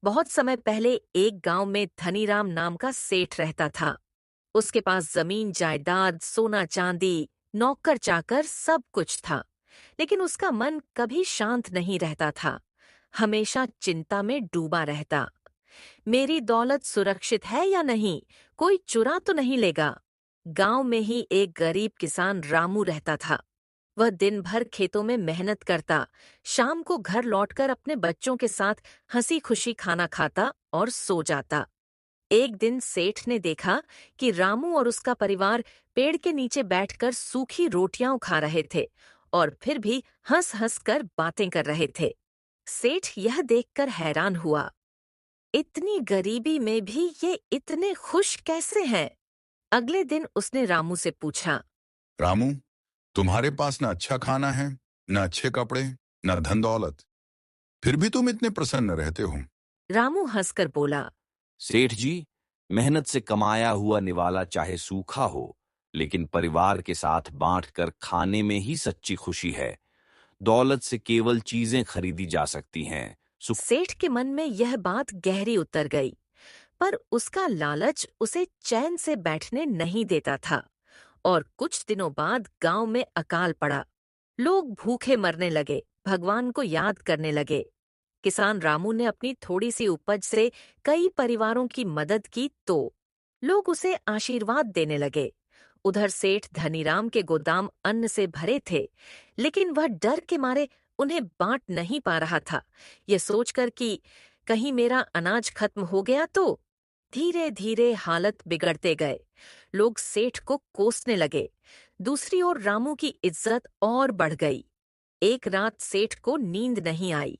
बहुत समय पहले एक गांव में धनीराम नाम का सेठ रहता था। उसके पास जमीन जायदाद, सोना चांदी, नौकर चाकर सब कुछ था। लेकिन उसका मन कभी शांत नहीं रहता था। हमेशा चिंता में डूबा रहता। मेरी दौलत सुरक्षित है या नहीं, कोई चुरा तो नहीं लेगा। गांव में ही एक गरीब किसान रामू रहता था। वह दिन भर खेतों में मेहनत करता, शाम को घर लौटकर अपने बच्चों के साथ हंसी खुशी खाना खाता और सो जाता। एक दिन सेठ ने देखा कि रामू और उसका परिवार पेड़ के नीचे बैठकर सूखी रोटियां खा रहे थे और फिर भी हंस हंस कर बातें कर रहे थे। सेठ यह देखकर हैरान हुआ। इतनी गरीबी में भी ये इतने खुश कैसे हैं? अगले दिन उसने रामू से पूछा। रामू, तुम्हारे पास न अच्छा खाना है, न अच्छे कपड़े, न धन दौलत, फिर भी तुम इतने प्रसन्न रहते हो। रामू हंसकर बोला। सेठ जी, मेहनत से कमाया हुआ निवाला चाहे सूखा हो, लेकिन परिवार के साथ बांटकर खाने में ही सच्ची खुशी है। दौलत से केवल चीजें खरीदी जा सकती हैं। सेठ के मन में यह बात गहरी उतर गई, पर उसका लालच उसे चैन से बैठने नहीं देता था। और कुछ दिनों बाद गांव में अकाल पड़ा। लोग भूखे मरने लगे, भगवान को याद करने लगे। किसान रामू ने अपनी थोड़ी सी उपज से कई परिवारों की मदद की तो लोग उसे आशीर्वाद देने लगे। उधर सेठ धनीराम के गोदाम अन्न से भरे थे, लेकिन वह डर के मारे उन्हें बांट नहीं पा रहा था, ये सोचकर कि कहीं मेरा अनाज खत्म हो गया तो। धीरे धीरे हालत बिगड़ते गए। लोग सेठ को कोसने लगे। दूसरी ओर रामू की इज्जत और बढ़ गई। एक रात सेठ को नींद नहीं आई।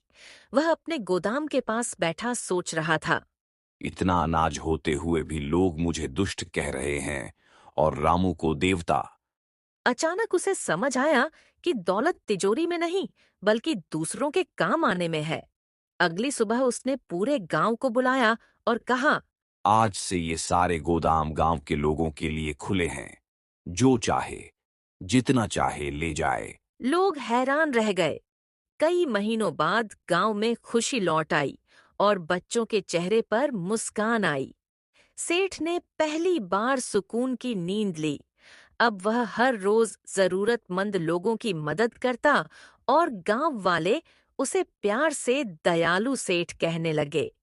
वह अपने गोदाम के पास बैठा सोच रहा था। इतना अनाज होते हुए भी लोग मुझे दुष्ट कह रहे हैं और रामू को देवता। अचानक उसे समझ आया कि दौलत तिजोरी में नहीं, बल्कि दूसरों के काम आने में है। अगली सुबह उसने पूरे गांव को बुलाया और कहा, आज से ये सारे गोदाम गांव के लोगों के लिए खुले हैं। जो चाहे, जितना चाहे ले जाए। लोग हैरान रह गए। कई महीनों बाद गांव में खुशी लौट आई और बच्चों के चेहरे पर मुस्कान आई। सेठ ने पहली बार सुकून की नींद ली। अब वह हर रोज जरूरतमंद लोगों की मदद करता और गांव वाले उसे प्यार से दयालु सेठ कहने लगे।